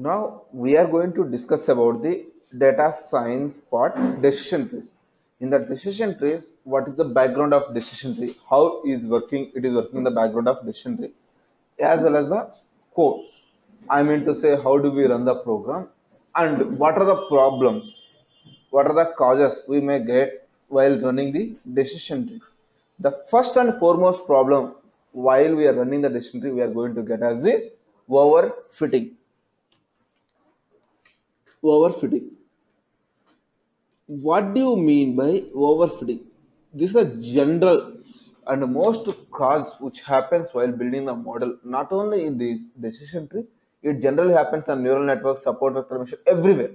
Now we are going to discuss about the data science part, decision trees. In the decision trees, what is the background of decision tree? How is working? It is working in the background of decision tree, as well as the codes. I mean to say, how do we run the program, and what are the problems? What are the causes we may get while running the decision tree? The first and foremost problem while we are running the decision tree, we are going to get as the overfitting. Overfitting. What do you mean by overfitting? This is a general and most cause which happens while building the model, not only in this decision tree, it generally happens on neural networks, support vector machine, everywhere.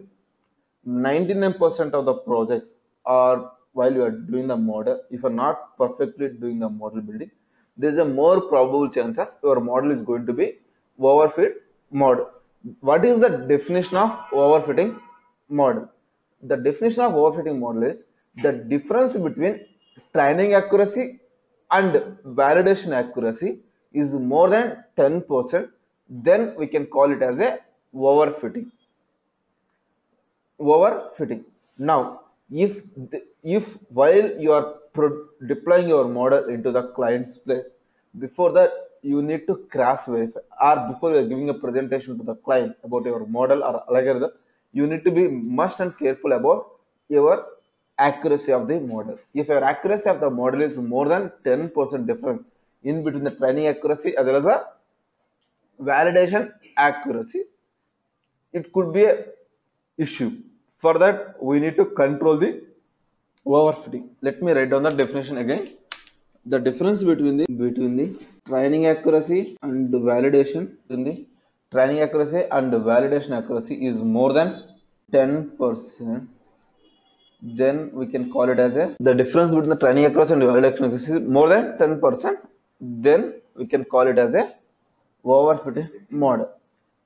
99% of the projects are while you are doing the model, if you are not perfectly doing the model building, there is a more probable chances your model is going to be overfit model. What is the definition of overfitting model? The definition of overfitting model is the difference between training accuracy and validation accuracy is more than 10%, then we can call it as a overfitting. Overfitting. Now, if while you are deploying your model into the client's place, before that you need to cross verify, or before you are giving a presentation to the client about your model or algorithm, you need to be must and careful about your accuracy of the model. If your accuracy of the model is more than 10% difference in between the training accuracy as well as a validation accuracy, it could be a issue. For that, we need to control the overfitting. Let me write down the definition again. The difference between the training accuracy and validation in the training accuracy and validation accuracy is more than 10%, then we can call it as a, the difference between the training accuracy and validation accuracy is more than 10%, then we can call it as a overfitting model.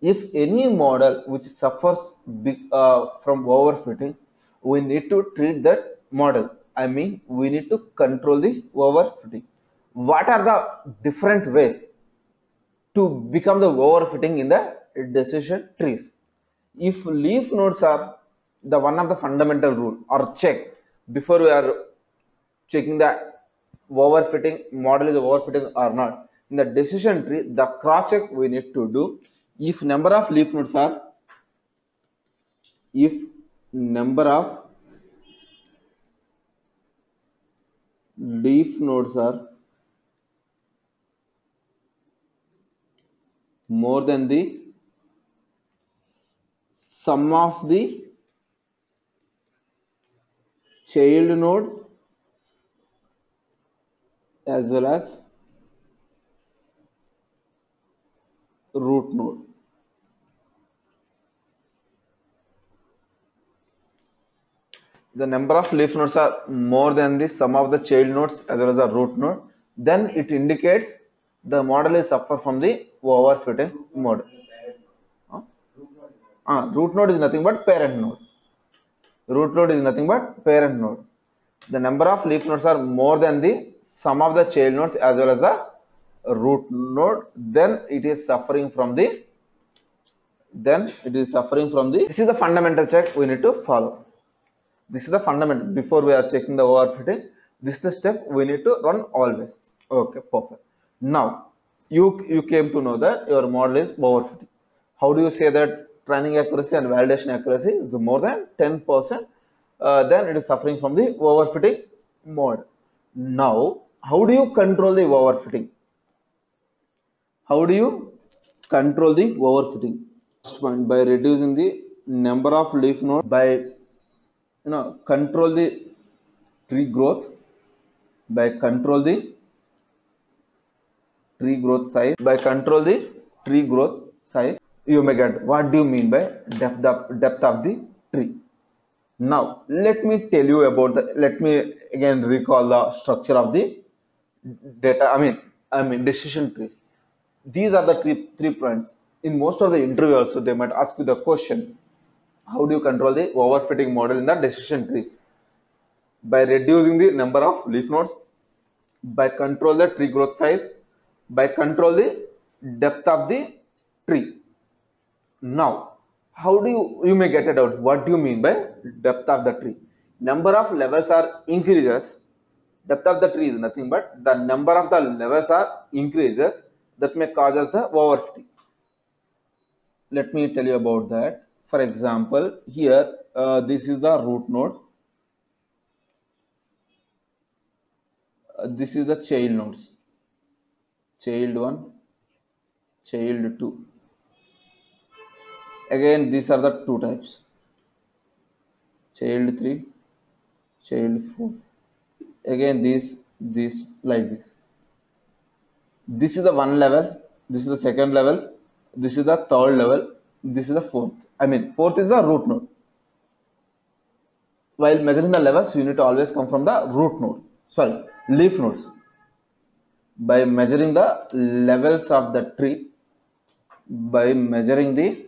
If any model which suffers from overfitting, we need to treat that model. I mean, we need to control the overfitting. What are the different ways to become the overfitting in the decision trees? If leaf nodes are the one of the fundamental rule or check before we are checking the overfitting model is overfitting or not, in the decision tree, the cross check we need to do, if number of leaf nodes are more than the sum of the child node as well as root node. The number of leaf nodes are more than the sum of the child nodes as well as the root node, then it indicates the model is suffer from the overfitting model. Root node is nothing but parent node. Root node is nothing but parent node. The number of leaf nodes are more than the sum of the child nodes as well as the root node, then it is suffering from the this is the fundamental check we need to follow. This is the fundamental. Before we are checking the overfitting, this is the step we need to run always. Okay, perfect. Now you came to know that your model is overfitting. How do you say that training accuracy and validation accuracy is more than 10%? Then it is suffering from the overfitting mode. Now, how do you control the overfitting? How do you control the overfitting? First point, by reducing the number of leaf nodes, by control the tree growth, by control the tree growth size, you may get. What do you mean by depth of the tree? Now let me tell you about let me again recall the structure of the data, I mean decision trees. These are the three points. In most of the interviews also they might ask you the question, how do you control the overfitting model in the decision trees? By reducing the number of leaf nodes, by control the tree growth size, by control the depth of the tree. Now How do you may get it out? What do you mean by depth of the tree? Number of levels are increases. Depth of the tree is nothing but the number of the levels are increases that may cause us the overfitting. Let me tell you about that. For example, here this is the root node. This is the child nodes. Child 1, child 2. Again, these are the two types. Child 3, child 4. Again, this like this. This is the one level. This is the second level. This is the third level. This is the fourth. I mean, fourth is the root node. While measuring the levels, you need to always come from the root node. Sorry, leaf nodes. By measuring the levels of the tree, by measuring the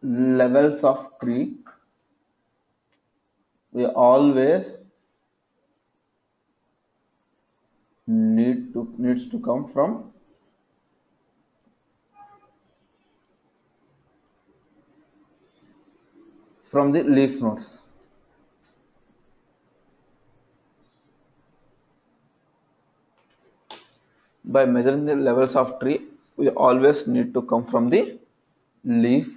levels of tree, we always needs to come from the leaf nodes. By measuring the levels of tree, we always need to come from the leaf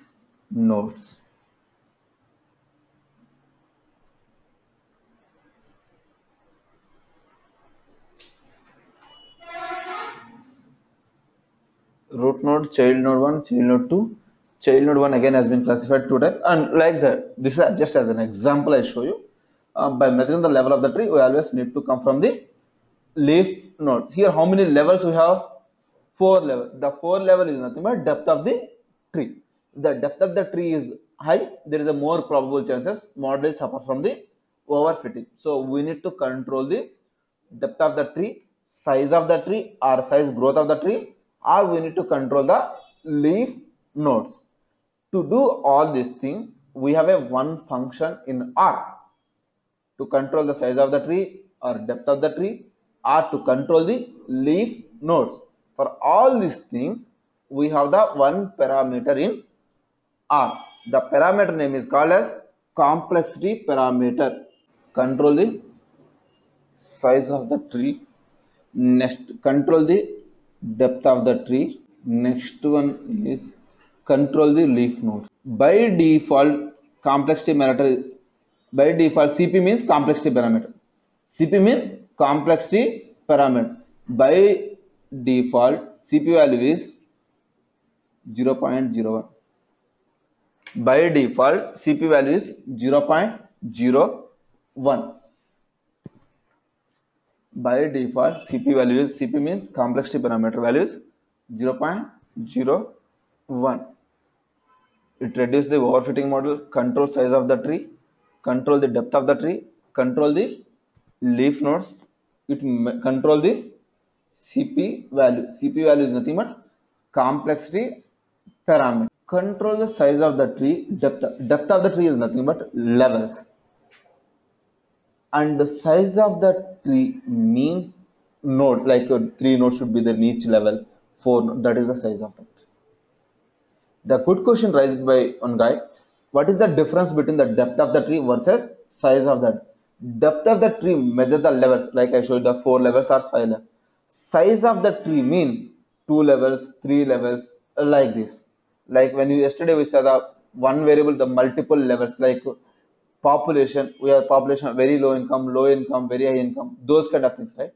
nodes. Root node, child node 1, child node 2. Child node 1 again has been classified two types, and like that. This is just as an example I show you. By measuring the level of the tree, we always need to come from the leaf nodes. Here, how many levels we have? 4 level. The 4 level is nothing but depth of the tree. If the depth of the tree is high, there is a more probable chances model suffer from the overfitting. So we need to control the depth of the tree, size of the tree, or size growth of the tree, or we need to control the leaf nodes. To do all these things, we have a one function in R to control the size of the tree or depth of the tree, or to control the leaf nodes. For all these things, we have the one parameter in R. The parameter name is called as complexity parameter. Control the size of the tree. Next, control the depth of the tree. Next one is control the leaf nodes. By default, complexity parameter. By default, CP means complexity parameter. CP means complexity parameter. By default, CP value is 0.01. By default, CP value is 0.01. By default, CP value is, CP means complexity parameter value is 0.01. It reduces the overfitting model, control size of the tree, control the depth of the tree, control the leaf nodes. It control the CP value. CP value is nothing but complexity parameter. Control the size of the tree, depth of the tree is nothing but levels. And the size of the tree means node, like 3 nodes should be there in each level, 4, that is the size of the tree. The good question raised by one guy: what is the difference between the depth of the tree versus size of the depth of the tree? Measure the levels, like I showed the 4 levels or 5 levels. Size of the tree means 2 levels, 3 levels, like this. Like when you yesterday we saw the one variable, the multiple levels, like population. We have population very low income, very high income, those kind of things, right?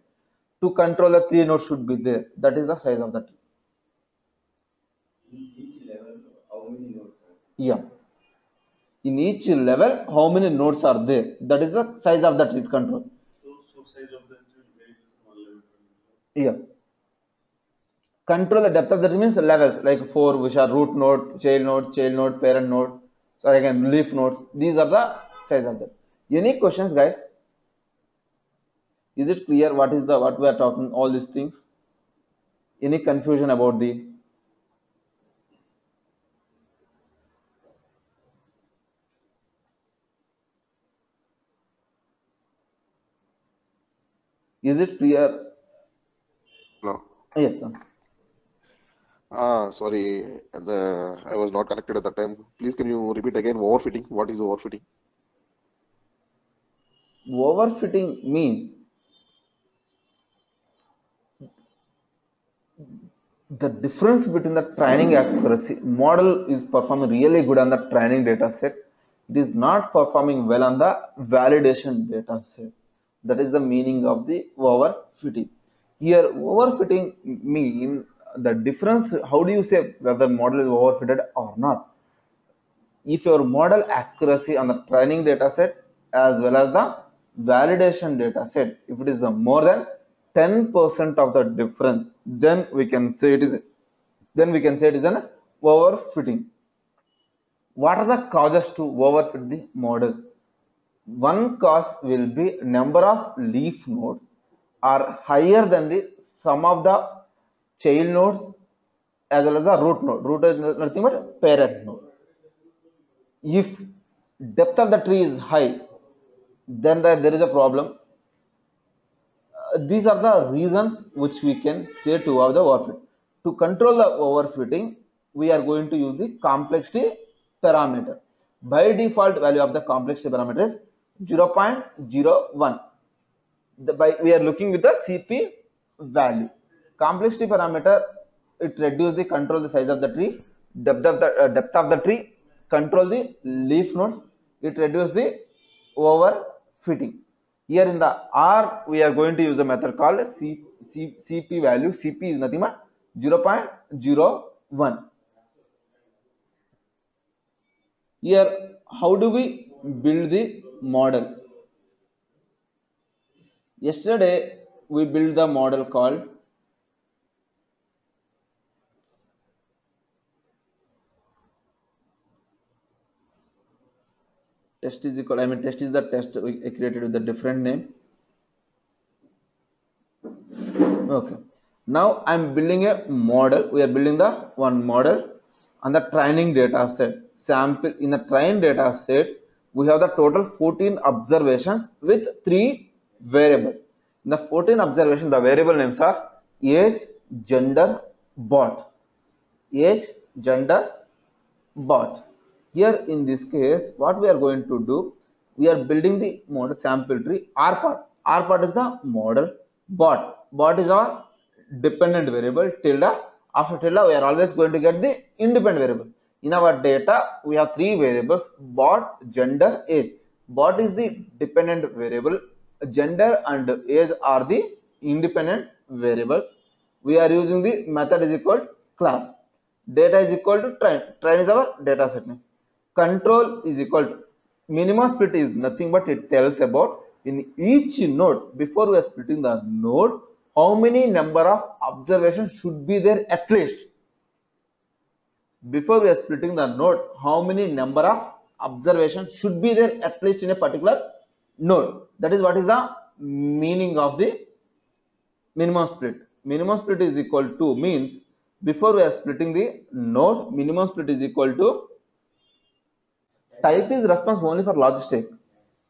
To control the 3 nodes should be there. That is the size of the tree. Yeah. In each level, how many nodes are there? That is the size of the tree control. Yeah. Control the depth of the tree means levels, like 4, which are root node, child node, parent node. So again, leaf nodes. These are the size of that. Any questions, guys? Is it clear what is the what we are talking? All these things. Any confusion about the? Is it clear? No. Yes, sir. Sorry, I was not connected at that time. Please, can you repeat again? Overfitting. What is overfitting? Overfitting means the difference between the training accuracy model is performing really good on the training data set. It is not performing well on the validation data set. That is the meaning of the overfitting. Here, overfitting mean the difference. How do you say whether model is overfitted or not? If your model accuracy on the training data set as well as the validation data set, if it is more than 10% of the difference, then we can say it is an overfitting. What are the causes to overfit the model? One cause will be number of leaf nodes are higher than the sum of the child nodes as well as the root node. Root is nothing but parent node. If depth of the tree is high, then there is a problem. These are the reasons which we can say to have the overfit. To control the overfitting, we are going to use the complexity parameter. By default value of the complexity parameter is 0.01. We are looking with the CP value. Complexity parameter, it reduces the control the size of the tree, depth of the tree, control the leaf nodes, it reduces the overfitting. Here in the R, we are going to use a method called CP value. CP is nothing but 0.01. Here, how do we build the model? Yesterday, we built the model called test is equal, test is the test we created with a different name. Okay. Now I'm building a model. We are building the one model on the training data set. Sample in the train data set, we have the total 14 observations with 3 variables. In the 14 observations, the variable names are age, gender, bot. Age, gender, bot. Here in this case, what we are going to do, we are building the model sample tree. R part is the model. Bot is our dependent variable. Tilde, after tilde we are always going to get the independent variable. In our data we have 3 variables: bot, gender, age. Bot is the dependent variable, gender and age are the independent variables. We are using the method is equal to class. Data is equal to train is our data set name. Control is equal to minimum split is nothing but it tells about in each node, before we are splitting the node, how many number of observations should be there at least. Before we are splitting the node, how many number of observations should be there at least in a particular node. That is what is the meaning of the minimum split. Minimum split is equal to means before we are splitting the node, minimum split is equal to type is response only for logistic,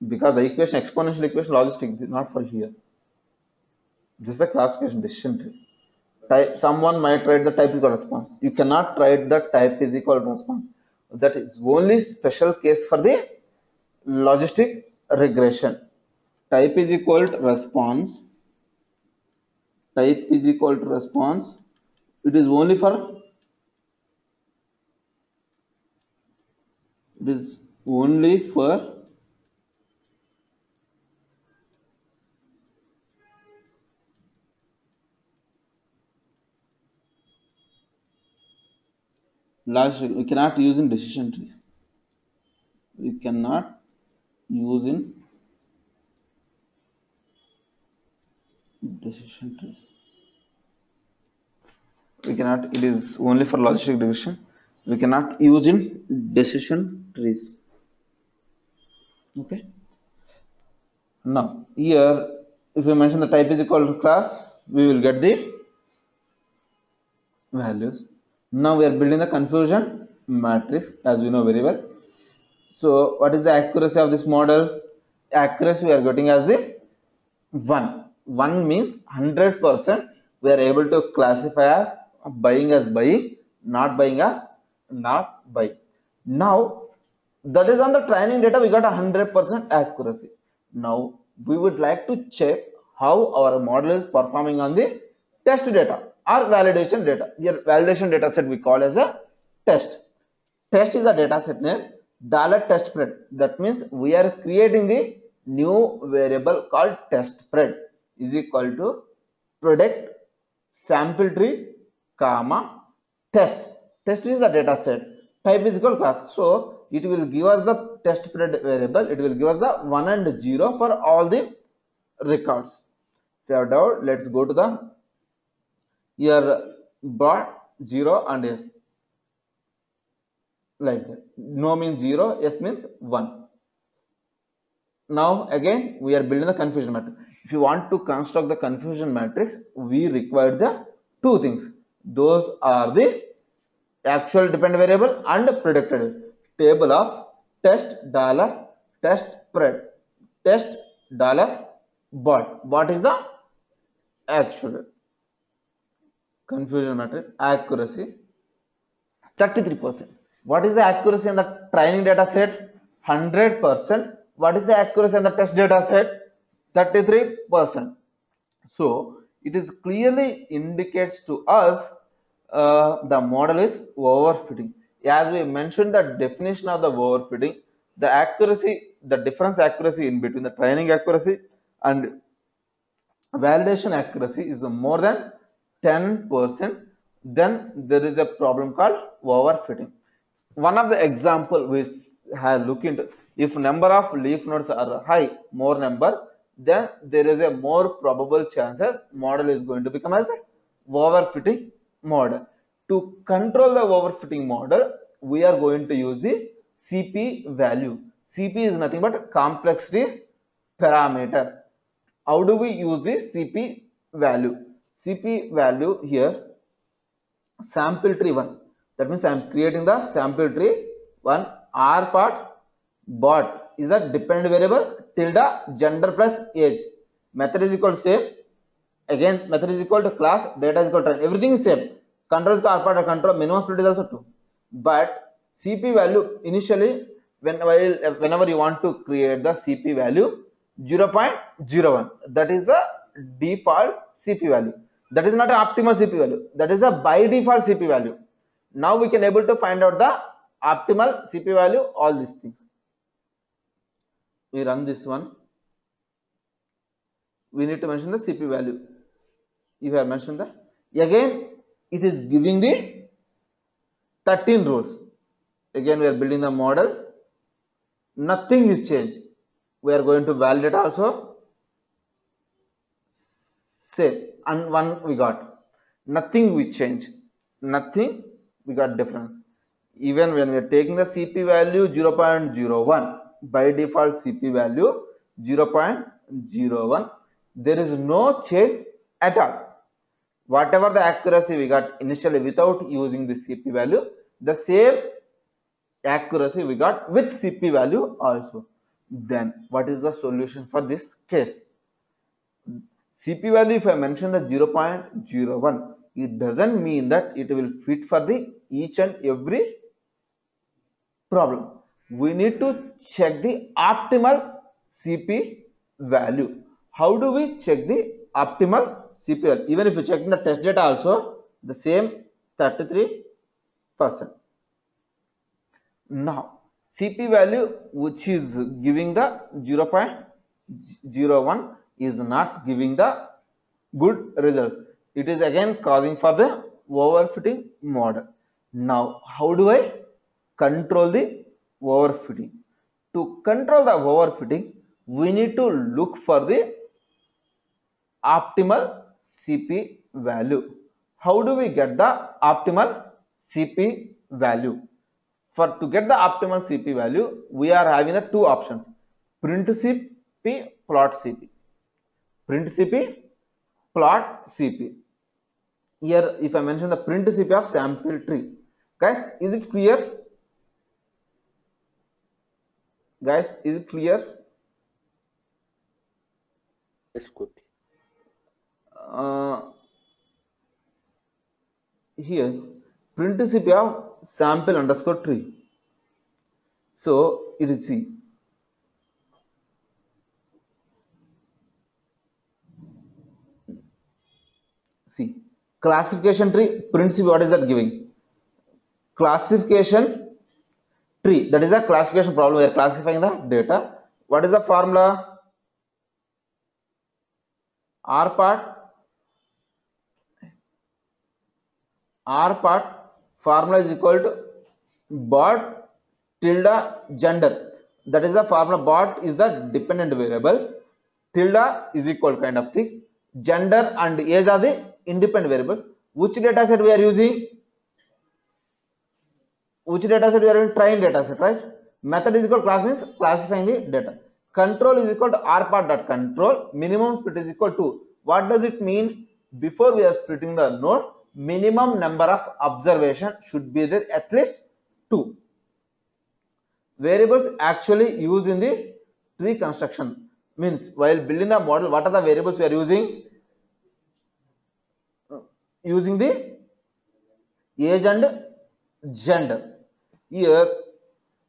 because the equation exponential equation logistic is not for here. This is the classification decision tree. Type, someone might write the type is equal response. You cannot write the type is equal response. That is only special case for the logistic regression. Type is equal to response. Type is equal to response. It is only for logic. We cannot use in decision trees. We cannot use in decision trees. We cannot, it is only for logistic division. We cannot use in decision trees. Okay. Now here, if we mention the type is equal to class, we will get the values. Now we are building the confusion matrix, as we know very well. So what is the accuracy of this model? Accuracy we are getting as the 1. 1 means 100%. We are able to classify as buying as buying, not buying as not buying. Now, that is on the training data, we got 100% accuracy. Now, we would like to check how our model is performing on the test data or validation data. Here, validation data set we call as a test. Test is a data set name $test spread. That means we are creating the new variable called test spread is equal to product sample tree comma test. Test is the data set. Type is equal class. So it will give us the test spread variable. It will give us the 1 and 0 for all the records. If you have doubt, let's go to the here bot 0 and s, like that. No means 0, yes means 1. Now again we are building the confusion matrix. If you want to construct the confusion matrix, we require the two things. Those are the actual dependent variable and predicted table of test dollar test spread test dollar bot. What is the actual confusion matrix? Accuracy 33%. What is the accuracy in the training data set? 100%. What is the accuracy in the test data set? 33%. So it is clearly indicates to us the model is overfitting. As we mentioned the definition of the overfitting, the accuracy, the difference accuracy in between the training accuracy and validation accuracy is more than 10%, then there is a problem called overfitting. One of the example we have looked into, if number of leaf nodes are high, more number, then there is a more probable chances model is going to become as overfitting model. To control the overfitting model, we are going to use the CP value. CP is nothing but complexity parameter. How do we use the CP value? CP value here, sample tree 1. That means I am creating the sample tree 1. R part bot is a dependent variable tilde gender plus age. Method is equal to same. Again, method is equal to class, data is equal to trend. Everything is same. Control is R part or control, minimum split is also 2. But CP value initially, whenever you want to create the CP value, 0.01, that is the default CP value. That is not an optimal CP value, that is a by default CP value. Now we can able to find out the optimal CP value, all these things. We run this one, we need to mention the CP value. If I have mentioned that, again it is giving the 13 rows. Again we are building the model, nothing is changed. We are going to validate also, same, and one we got, nothing we change, nothing we got different. Even when we are taking the CP value 0.01, by default CP value 0.01, there is no change at all. Whatever the accuracy we got initially without using the CP value, the same accuracy we got with CP value also. Then what is the solution for this case? CP value, if I mention the 0.01, it doesn't mean that it will fit for the each and every problem. We need to check the optimal CP value. How do we check the optimal CP value? Even if you check in the test data also, the same 33%. Now CP value which is giving the 0.01 is not giving the good result. It is again causing for the overfitting model. Now how do I control the overfitting? To control the overfitting, we need to look for the optimal CP value. How do we get the optimal CP value? To get the optimal CP value, we are having the two options: print CP, plot CP. Print CP, plot CP. Here, if I mention the print CP of sample tree, guys, is it clear? Guys, is it clear? It's good. here print CP of sample underscore tree. So it is see classification tree print CP. What is that giving? Classification tree. That is a classification problem. We are classifying the data. What is the formula? R part formula is equal to bot tilde gender. That is the formula. Bot is the dependent variable, tilde is equal kind of thing, gender and age are the independent variables. Which data set we are using? Train data set, right? Method is equal to class means classifying the data. Control is equal to r part dot control. Minimum split is equal to, what does it mean? Before we are splitting the node, minimum number of observation should be there, at least 2. Variables actually used in the tree construction means while building the model, what are the variables we are using? Using the age and gender. Here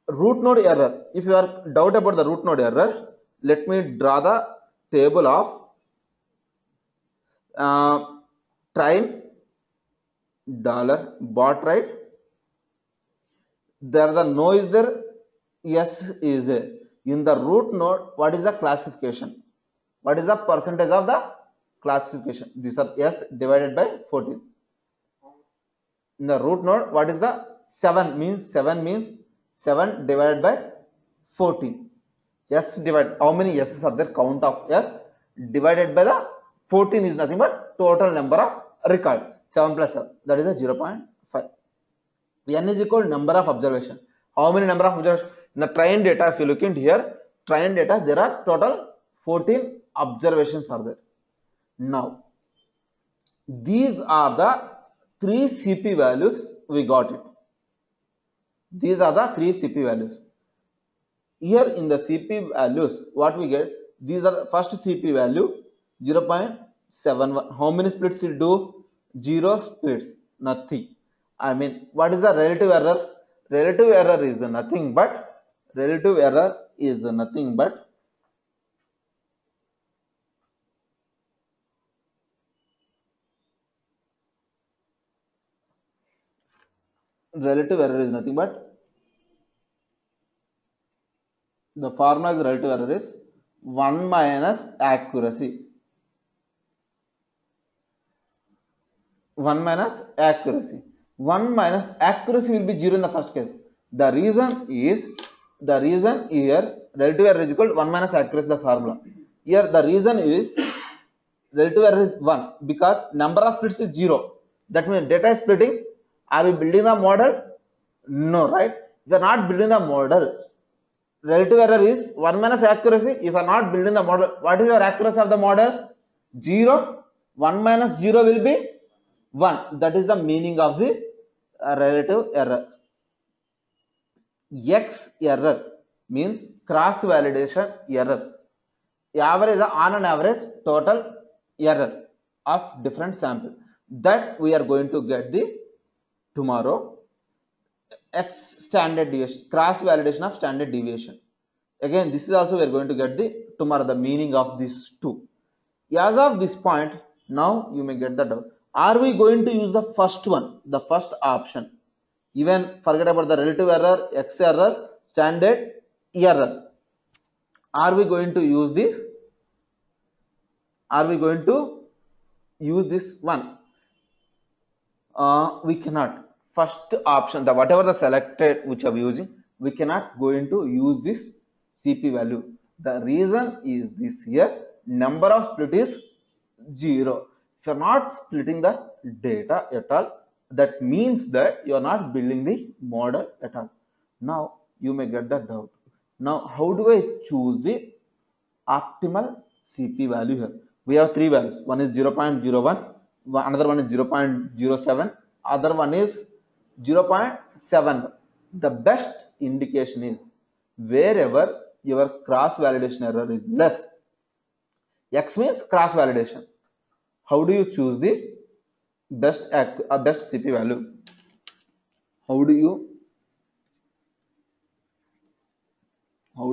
root node error. If you are doubt about the root node error, let me draw the table of train $bot, right? There the no is there, yes is there. In the root node, what is the classification? What is the percentage of the classification? These are s divided by 14. In the root node, what is the 7 means 7 divided by 14. S divided, how many s's are there? Count of s divided by the 14 is nothing but total number of record. 7 plus 7, that is a 0.5. N is equal to number of observation. How many number of observations? In the train data, if you look into here, train data, there are total 14 observations are there. Now, these are the 3 CP values we got it. These are the 3 CP values. Here in the CP values, what we get? These are the first CP value 0.71. How many splits will do? 0 splits, nothing. I mean, what is the relative error? Relative error is nothing but the formula is relative error is 1 minus accuracy. 1 minus accuracy. 1 minus accuracy will be 0 in the first case. The reason here relative error is equal to 1 minus accuracy, the formula. Here the reason is relative error is 1 because number of splits is 0. That means data is splitting. Are we building the model? No, right? We are not building the model. Relative error is 1 minus accuracy. If you are not building the model, what is your accuracy of the model? 0. 1 minus 0 will be 1. That is the meaning of the relative error. X error means cross validation error. Average on an average total error of different samples. That we are going to get the tomorrow. X standard deviation, cross validation of standard deviation. Again, this is also we are going to get the tomorrow the meaning of these two. As of this point, now you may get the doubt. Are we going to use the first one, the first option? Even forget about the relative error, X error, standard error. Are we going to use this? Are we going to use this one? We cannot. First option, the whatever the selected which I'm using, we cannot go into use this CP value. The reason is this here, number of split is 0. If you are not splitting the data at all, that means that you are not building the model at all. Now you may get the doubt. Now how do I choose the optimal CP value here? We have 3 values. One is 0.01, another one is 0.07, other one is 0.7. The best indication is wherever your cross validation error is less. X means cross validation. How do you choose the best CP value. How do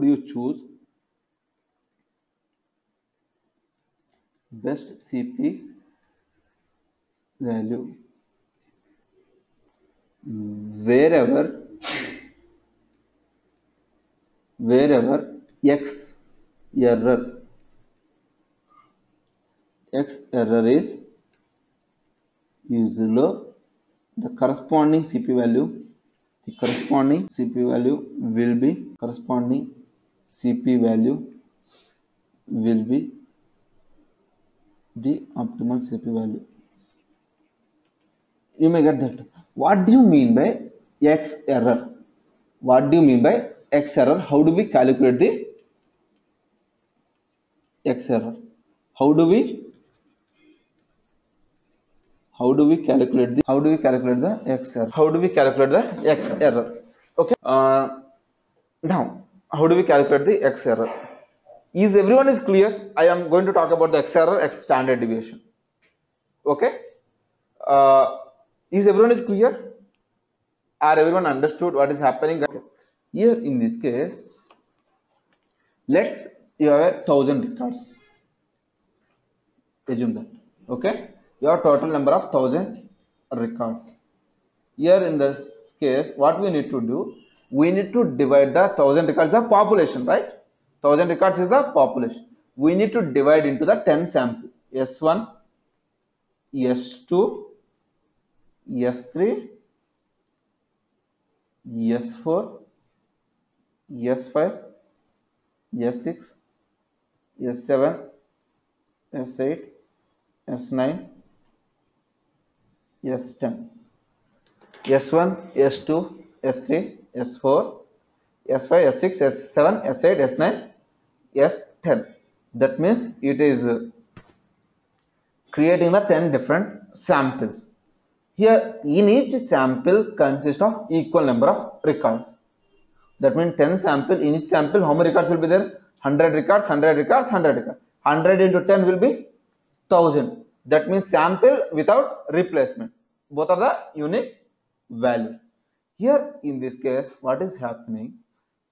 you choose best CP value? Wherever x error is low, the corresponding CP value will be the optimal CP value. You may get that. What do you mean by x error? What do you mean by x error? How do we calculate the x error? How do we calculate the x error? Okay. Now, how do we calculate the x error? Is everyone is clear? I am going to talk about the x error, x standard deviation. Okay. Is everyone is clear? Are everyone understood what is happening? Okay. Here in this case, let's you have 1,000 records. Assume that. Okay. Your total number of 1,000 records. Here in this case, what we need to do, we need to divide the 1,000 records the population, right? 1,000 records is the population. We need to divide into the 10 sample. S1, S2, S3, S4, S5, S6, S7, S8, S9, S10. S1, S2, S3, S4, S5, S6, S7, S8, S9, S10. That means it is creating the 10 different samples. Here, in each sample consists of equal number of records. That means 10 sample, in each sample, how many records will be there? 100 records, 100 records, 100 records. 100 into 10 will be 1,000. That means sample without replacement. Both are the unique value. Here, in this case, what is happening?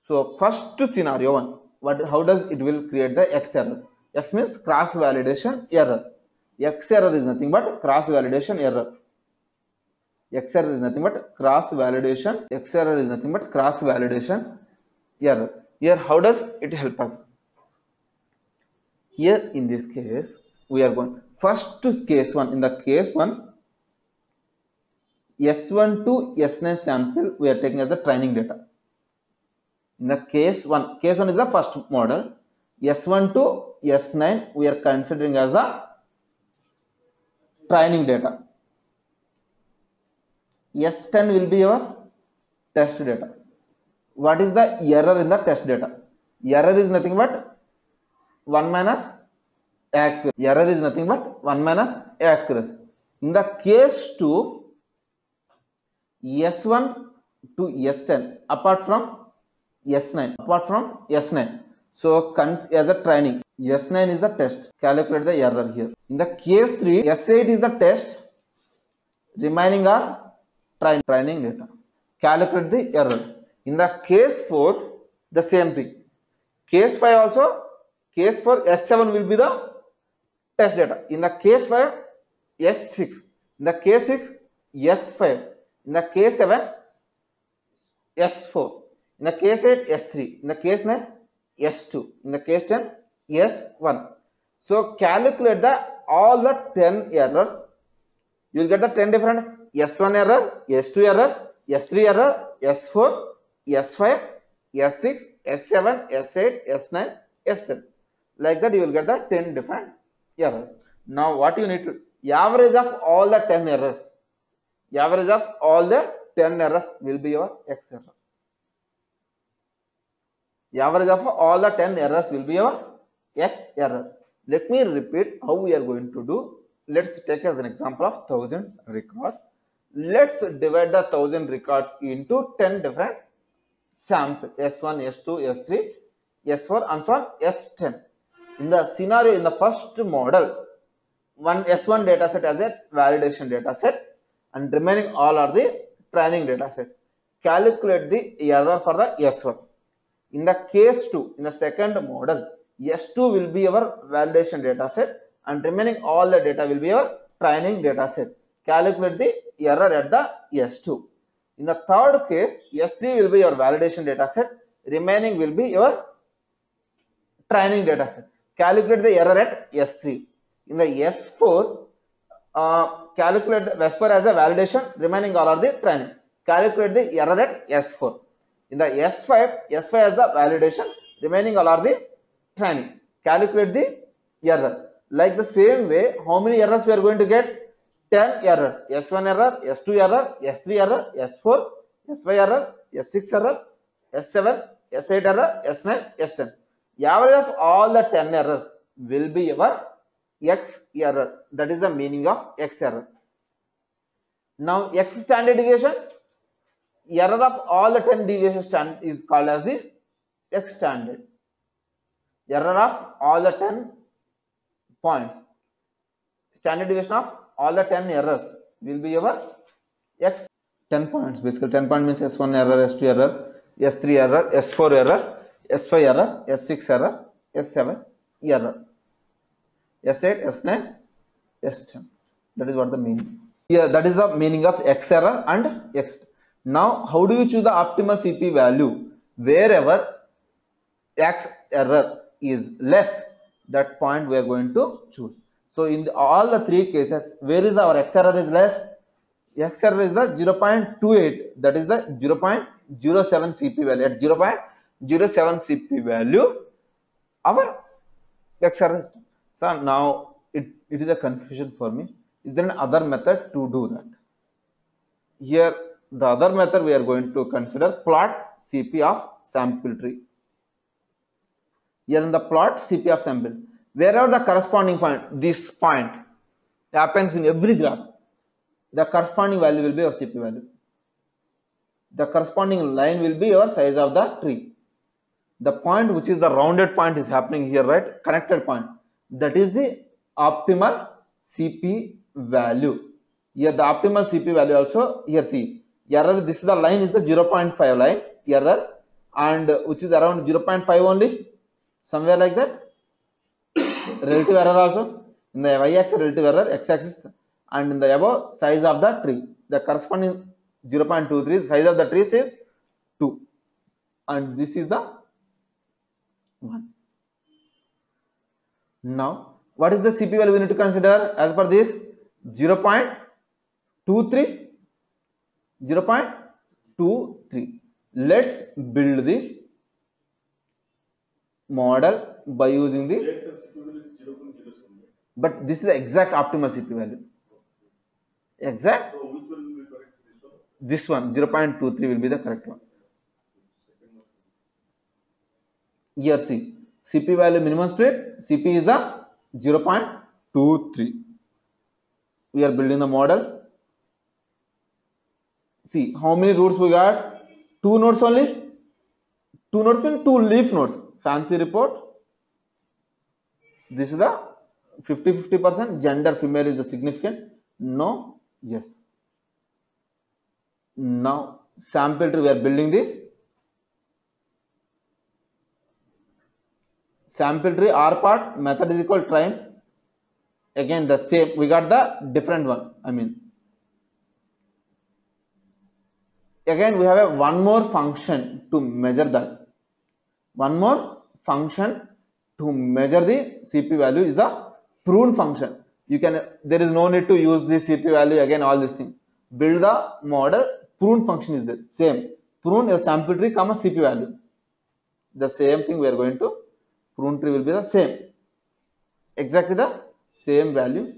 So, first scenario 1, how does it will create the X error? X means cross validation error. X error is nothing but cross validation error. X error is nothing but cross validation. X error is nothing but cross validation error. Here, how does it help us? Here, in this case, we are going first to case 1. In the case 1, S1 to S9 sample we are taking as the training data. In the case 1 is the first model. S1 to S9 we are considering as the training data. S10 will be your test data. What is the error in the test data? Error is nothing but 1 minus accuracy. Error is nothing but 1 minus accuracy. In the case 2, S1 to S10 apart from S9. So as a training, S9 is the test. Calculate the error here. In the case 3, S8 is the test. Remaining are training data. Calculate the error. In the case 4, the same thing. Case 5 also. Case 4, S7 will be the test data. In the case 5, S6. In the case 6, S5. In the case 7, S4. In the case 8, S3. In the case 9, S2. In the case 10, S1. So calculate all the 10 errors. You will get the 10 different S1 error, S2 error, S3 error, S4, S5, S6, S7, S8, S9, S10. Like that you will get the 10 different errors. Now what you need to average of all the 10 errors. Average of all the 10 errors will be your X error. Average of all the 10 errors will be your X error. Let me repeat how we are going to do. Let's take as an example of 1,000 records. Let's divide the 1,000 records into 10 different samples. S1, S2, S3, S4 and so on S10. In the scenario, in the first model, one S1 data set as a validation data set, and remaining all are the training data set. Calculate the error for the S1. In the case 2, in the second model, S2 will be our validation data set, and remaining all the data will be our training data set. Calculate the error at the S2. In the third case, S3 will be your validation data set, remaining will be your training data set. Calculate the error at S3. In the S4, calculate the S4 as a validation, remaining all are the training. Calculate the error at S4. In the S5 as the validation, remaining all are the training. Calculate the error. Like the same way, how many errors we are going to get? 10 errors. S1 error, S2 error, S3 error, S4, S5 error, S6 error, S7, S8 error, S9, S10. The average of all the 10 errors will be your X error. That is the meaning of X error. Now X standard deviation, error of all the 10 deviations is called as the X standard. Error of all the 10 points. Standard deviation of all the 10 errors will be your X. 10 points. Basically 10 points means S1 error, S2 error, S3 error, S4 error, S5 error, S6 error, S7 error, S8, S9, S10. That is what the meaning. Yeah, that is the meaning of X error and X. Now, how do you choose the optimal CP value? Wherever X error is less, that point we are going to choose. So, in all the three cases, where is our X error is less? X error is the 0.28, that is the 0.07 CP value. At 0.07 CP value, our X error is. So now it is a confusion for me. Is there another method to do that? Here, the other method we are going to consider plot CP of sample tree. Here in the plot CP of sample, wherever the corresponding point, this point happens in every graph, the corresponding value will be your CP value. The corresponding line will be your size of the tree. The point which is the rounded point is happening here, right? Connected point. That is the optimal CP value. Here the optimal CP value also, here see, error, this is the line is the 0.5 line, error, and which is around 0.5 only, somewhere like that. Relative error also, in the y-axis relative error, x-axis, and in the above size of the tree. The corresponding 0.23, the size of the tree is 2, and this is the 1. Now, what is the CP value we need to consider as per this? 0.23, 0.23. Let's build the model by using the, but this is the exact optimal CP value. Exact. So which one will be correct? This one, 0.23 will be the correct one. Here see, CP value minimum split, CP is the 0.23. We are building the model. See, how many roots we got? 2 nodes only. 2 nodes means 2 leaf nodes. Fancy report. This is the 50-50%. Gender female is the significant. No, yes. Now, sample tree we are building the sample tree R part, method is equal train. Again the same, we got the different one. I mean, again we have one more function to measure that. One more function to measure the CP value is the prune function. You can, there is no need to use the CP value again, all these things. Build the model, prune function is there. Same. Prune your sample tree, comma CP value. The same thing we are going to, prune tree will be the same. Exactly the same value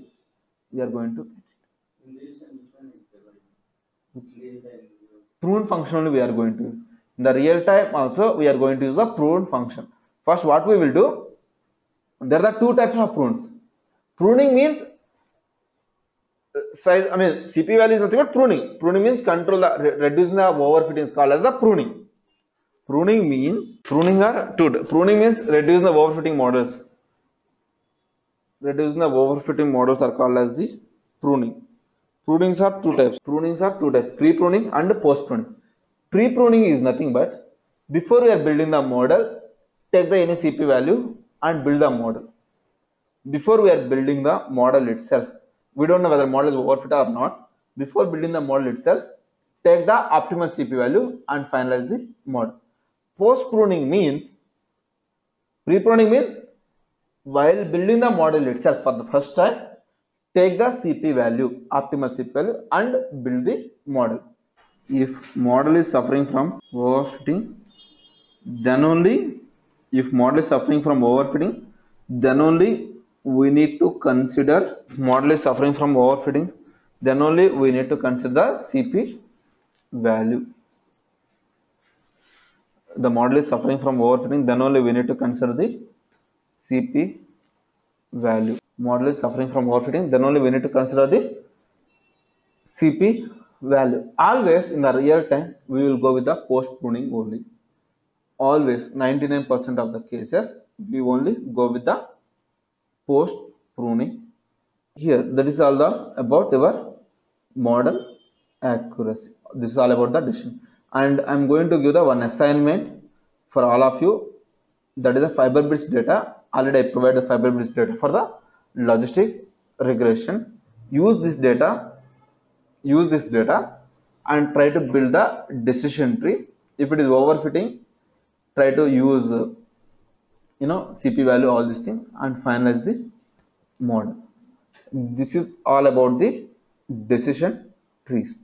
we are going to get. Prune function only we are going to use. In the real time also we are going to use a prune function. First what we will do, there are 2 types of prunes. Pruning means size, I mean CP value is nothing but pruning. Pruning means control the, reducing the overfitting is called as the pruning. Pruning means, pruning means reducing the overfitting models. reducing the overfitting models are called as the pruning. Prunings are two types. Pre-pruning and post-pruning. Pre-pruning is nothing but before we are building the model, take the any CP value and build the model. Before we are building the model itself, we don't know whether the model is overfit or not. Before building the model itself, take the optimal CP value and finalize the model. Post-pruning means, pre-pruning means while building the model itself for the first time, take the CP value, optimal CP value, and build the model. If model is suffering from overfitting, then only if model is suffering from overfitting, then only we need to consider model is suffering from overfitting, then only we need to consider the CP value. The model is suffering from overfitting, then only we need to consider the CP value. Model is suffering from overfitting, then only we need to consider the CP value. Always in the real time, we will go with the post pruning only. Always 99% of the cases, we only go with the post pruning. Here, that is all about your model accuracy. This is all about the decision. And I'm going to give the one assignment for all of you. That is the FiberBits data. Already I provided the FiberBits data for the logistic regression. Use this data and try to build the decision tree. If it is overfitting, try to use CP value, all these things, and finalize the model. This is all about the decision trees.